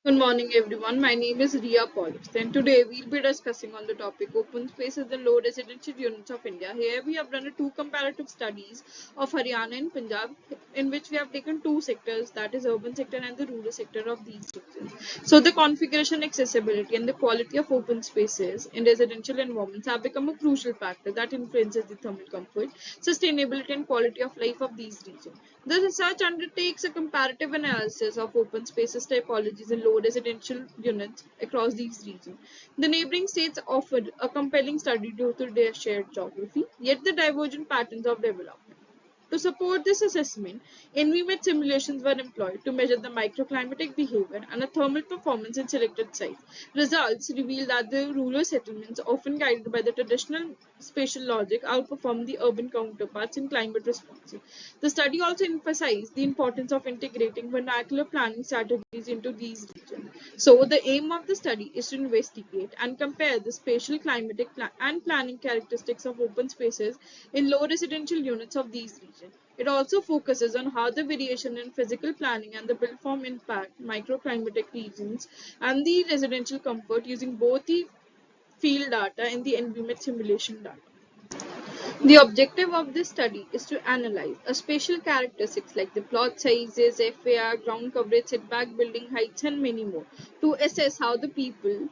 Good morning, everyone. My name is Ria Paulus, and today we'll be discussing on the topic open spaces and low residential units of India. Here we have done two comparative studies of Haryana and Punjab, in which we have taken two sectors, that is urban sector and the rural sector of these regions. So the configuration, accessibility, and the quality of open spaces in residential environments have become a crucial factor that influences the thermal comfort, sustainability, and quality of life of these regions. The research undertakes a comparative analysis of open spaces typologies in low residential units across these regions. The neighboring states offered a compelling study due to their shared geography, yet the divergent patterns of development. To support this assessment, ENVIMAT simulations were employed to measure the microclimatic behavior and a thermal performance in selected sites. Results reveal that the rural settlements, often guided by the traditional spatial logic, outperform the urban counterparts in climate response. The study also emphasized the importance of integrating vernacular planning strategies into these regions. So, the aim of the study is to investigate and compare the spatial, climatic, and planning characteristics of open spaces in low residential units of these regions. It also focuses on how the variation in physical planning and the built form impact microclimatic regions and the residential comfort using both the field data and the environment simulation data. The objective of this study is to analyze a spatial characteristics like the plot sizes, FAR, ground coverage, setback, building heights, and many more to assess how the people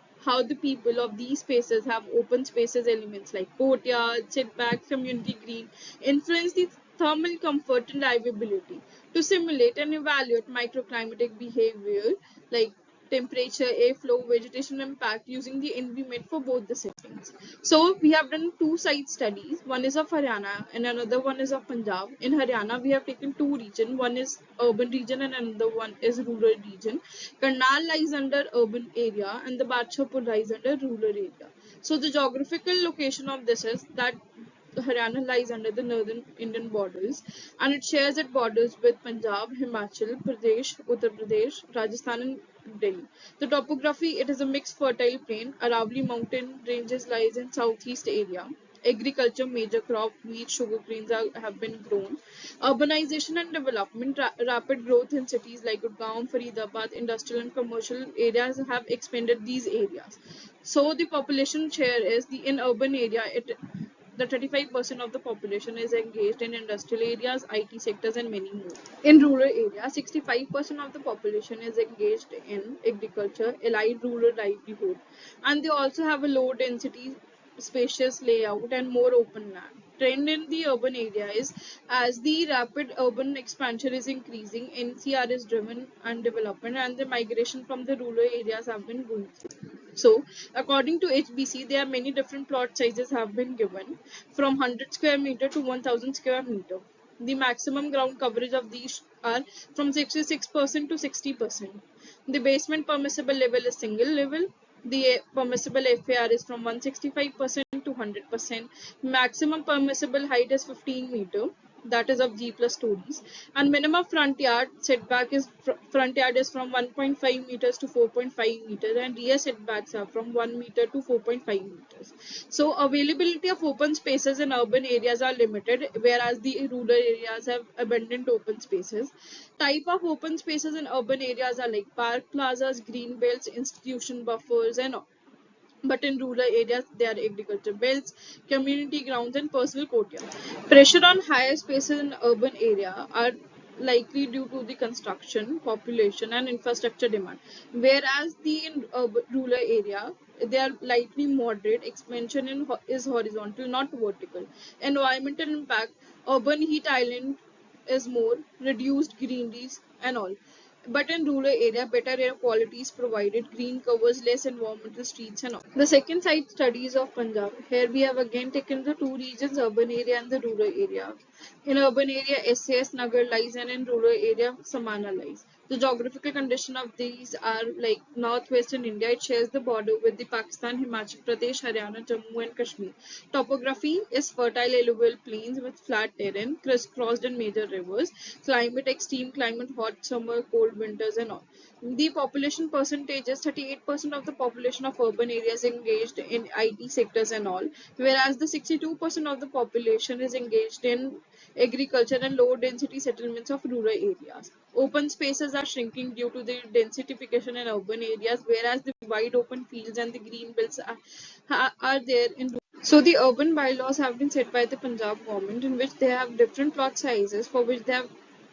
of these spaces have open spaces elements like courtyard, setback, community green influence the thermal comfort and livability to simulate and evaluate microclimatic behavior like temperature, airflow, vegetation impact using the environment for both the settings. So we have done two site studies. One is of Haryana and another one is of Punjab. In Haryana, we have taken two regions. One is urban region and another one is rural region. Karnal lies under urban area and the Badshahpur lies under rural area. So the geographical location of this is that Haryana lies under the northern Indian borders and it shares its borders with Punjab, Himachal Pradesh, Uttar Pradesh, Rajasthan and Delhi. The topography, it is a mixed fertile plain. Aravalli mountain ranges lies in southeast area. Agriculture, major crop, wheat, sugar canes have been grown. Urbanization and development, rapid growth in cities like Gurgaon, Faridabad, industrial and commercial areas have expanded these areas. So the population share is the in urban area, the 35% of the population is engaged in industrial areas, IT sectors, and many more. In rural areas, 65% of the population is engaged in agriculture, allied rural livelihood, and they also have a low density, spacious layout, and more open land. Trend in the urban area is as the rapid urban expansion is increasing, NCR is driven and development, and the migration from the rural areas have been going through. So, according to HBC, there are many different plot sizes have been given from 100 square meter to 1000 square meter. The maximum ground coverage of these are from 66% to 60%. The basement permissible level is single level. The permissible FAR is from 165% to 100%. Maximum permissible height is 15 meter, that is of G plus stories, and minimum front yard is from 1.5 meters to 4.5 meters, and rear setbacks are from 1 meter to 4.5 meters. So availability of open spaces in urban areas are limited, whereas the rural areas have abundant open spaces. Type of open spaces in urban areas are like park plazas, green belts, institution buffers, and all. But in rural areas, they are agriculture belts, community grounds, and personal courtyards. Pressure on higher spaces in urban area are likely due to the construction, population, and infrastructure demand. Whereas the in rural area, they are lightly moderate. Expansion is horizontal, not vertical. Environmental impact, urban heat island is more, reduced greeneries and all. But in rural area, better air quality is provided, green covers, less environmental streets and all. The second site studies of Punjab. Here we have again taken the two regions, urban area and the rural area. In urban area, SAS Nagar lies and in rural area, Samana lies. The geographical condition of these are like northwestern India. It shares the border with the Pakistan, Himachal Pradesh, Haryana, Jammu and Kashmir. Topography is fertile alluvial plains with flat terrain, crisscrossed in major rivers. Climate extreme climate, hot summer, cold winters and all. The population percentage is 38% of the population of urban areas engaged in IT sectors and all, whereas the 62% of the population is engaged in agriculture and low density settlements of rural areas. Open spaces are shrinking due to the densification in urban areas, whereas the wide open fields and the green belts are there in. So the urban bylaws have been set by the Punjab government, in which they have different plot sizes for which they have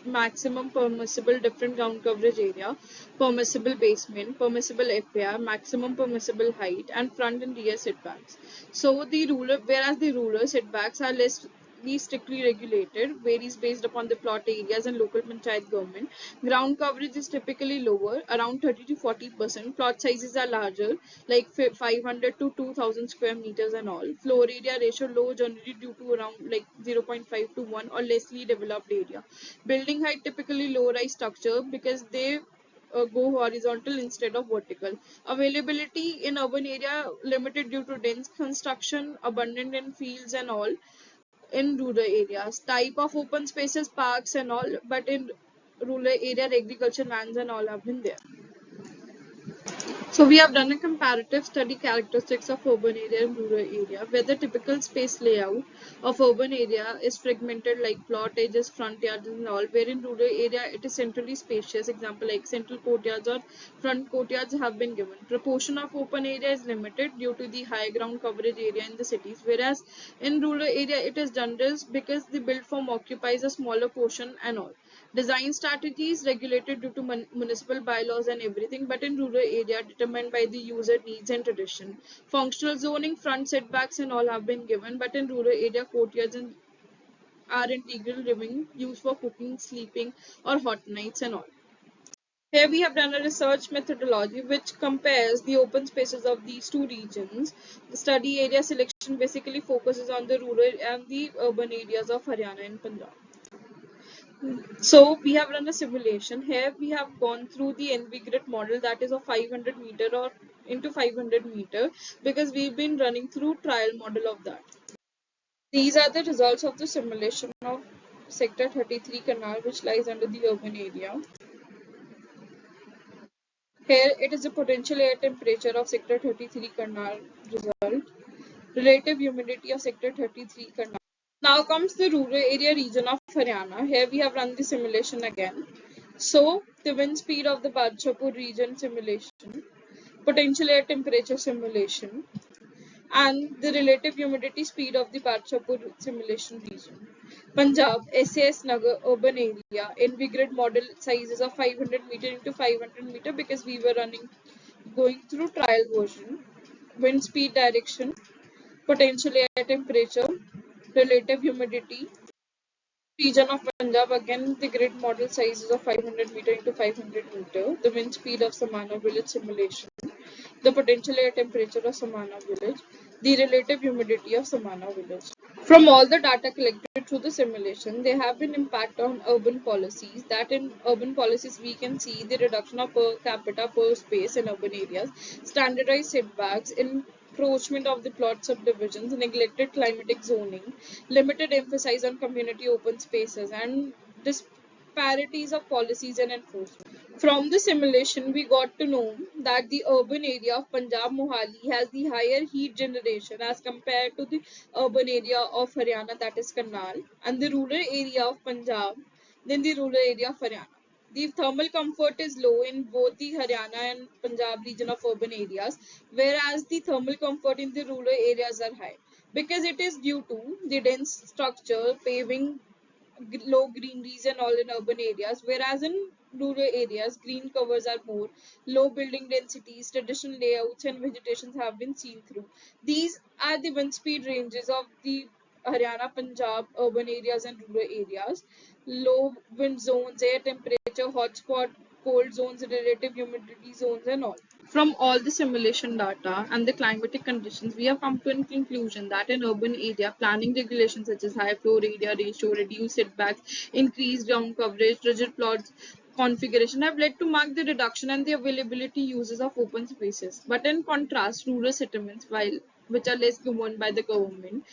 maximum permissible different ground coverage area, permissible basement, permissible FAR, maximum permissible height, and front and rear setbacks. So the rural, whereas the rural setbacks are less strictly regulated, varies based upon the plot areas and local panchayat government. Ground coverage is typically lower, around 30 to 40%. Plot sizes are larger, like 500 to 2000 square meters and all. Floor area ratio low, generally due to around like 0.5 to 1 or lessly developed area. Building height typically low rise structure because they go horizontal instead of vertical. Availability in urban area limited due to dense construction, abundant in fields and all in rural areas. Type of open spaces, parks and all, but in rural area, agriculture lands and all have been there. So we have done a comparative study characteristics of urban area and rural area, where the typical space layout of urban area is fragmented like plot edges, front yards and all, where in rural area it is centrally spacious, example like central courtyards or front courtyards have been given. Proportion of open area is limited due to the high ground coverage area in the cities, whereas in rural area it is generous because the built form occupies a smaller portion and all. Design strategies regulated due to municipal bylaws and everything, but in rural area determined by the user needs and tradition. Functional zoning, front setbacks and all have been given, but in rural area courtyards and are integral living used for cooking, sleeping or hot nights and all. Here we have done a research methodology which compares the open spaces of these two regions. The study area selection basically focuses on the rural and the urban areas of Haryana and Punjab. So we have run a simulation. Here we have gone through the NVGrid model, that is of 500 meter or into 500 meter, because we've been running through trial model of that. These are the results of the simulation of sector 33 Karnal, which lies under the urban area. Here it is the potential air temperature of sector 33 Karnal result, relative humidity of sector 33 Karnal. Now comes the rural area region of Haryana. Here we have run the simulation again. So the wind speed of the Badshapur region simulation, potential air temperature simulation, and the relative humidity speed of the Badshapur simulation region. Punjab, SAS Nagar urban area, NVGrid model sizes of 500 meter into 500 meter because we were going through trial version. Wind speed direction, potential air temperature, relative humidity. Region of Punjab, again the grid model sizes of 500 meter into 500 meter. The wind speed of Samana village simulation. The potential air temperature of Samana village. The relative humidity of Samana village. From all the data collected through the simulation, there have been impact on urban policies. That in urban policies we can see the reduction of per capita per space in urban areas, standardized setbacks, encroachment of the plot subdivisions, neglected climatic zoning, limited emphasis on community open spaces, and disparities of policies and enforcement. From the simulation, we got to know that the urban area of Punjab Mohali has the higher heat generation as compared to the urban area of Haryana, that is Karnal, and the rural area of Punjab than the rural area of Haryana. The thermal comfort is low in both the Haryana and Punjab region of urban areas, whereas the thermal comfort in the rural areas are high because it is due to the dense structure, paving, low greeneries and all in urban areas, whereas in rural areas green covers are more, low building densities, traditional layouts and vegetations have been seen through. These are the wind speed ranges of the Haryana, Punjab urban areas and rural areas. Low wind zones, air temperature, hotspot, cold zones, relative humidity zones and all. From all the simulation data and the climatic conditions, we have come to a conclusion that in urban area, planning regulations such as high floor area ratio, reduced setbacks, increased ground coverage, rigid plots configuration have led to mark the reduction and the availability uses of open spaces. But in contrast, rural settlements, which are less governed by the government,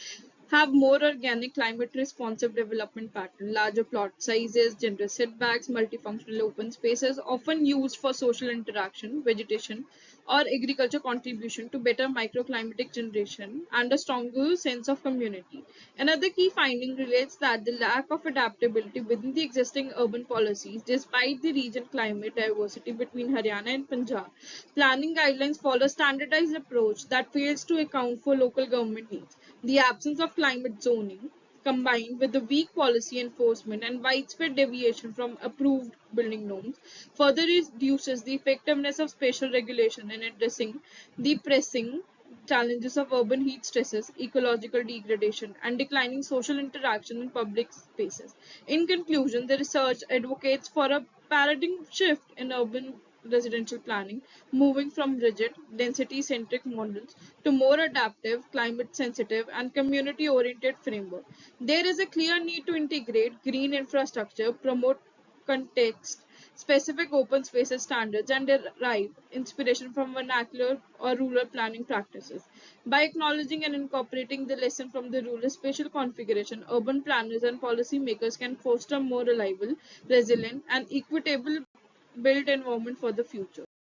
have more organic climate responsive development pattern, larger plot sizes, generous setbacks, multifunctional open spaces, often used for social interaction, vegetation, or agriculture contribution to better microclimatic generation and a stronger sense of community. Another key finding relates that the lack of adaptability within the existing urban policies, despite the region climate diversity between Haryana and Punjab. Planning guidelines follow a standardized approach that fails to account for local government needs. The absence of climate zoning, combined with the weak policy enforcement and widespread deviation from approved building norms, further reduces the effectiveness of spatial regulation in addressing the pressing challenges of urban heat stresses, ecological degradation, and declining social interaction in public spaces. In conclusion, the research advocates for a paradigm shift in urban residential planning, moving from rigid, density centric models to more adaptive, climate sensitive, and community oriented framework. There is a clear need to integrate green infrastructure, promote context specific open spaces standards, and derive inspiration from vernacular or rural planning practices. By acknowledging and incorporating the lesson from the rural spatial configuration, urban planners and policymakers can foster more reliable, resilient, and equitable built environment for the future.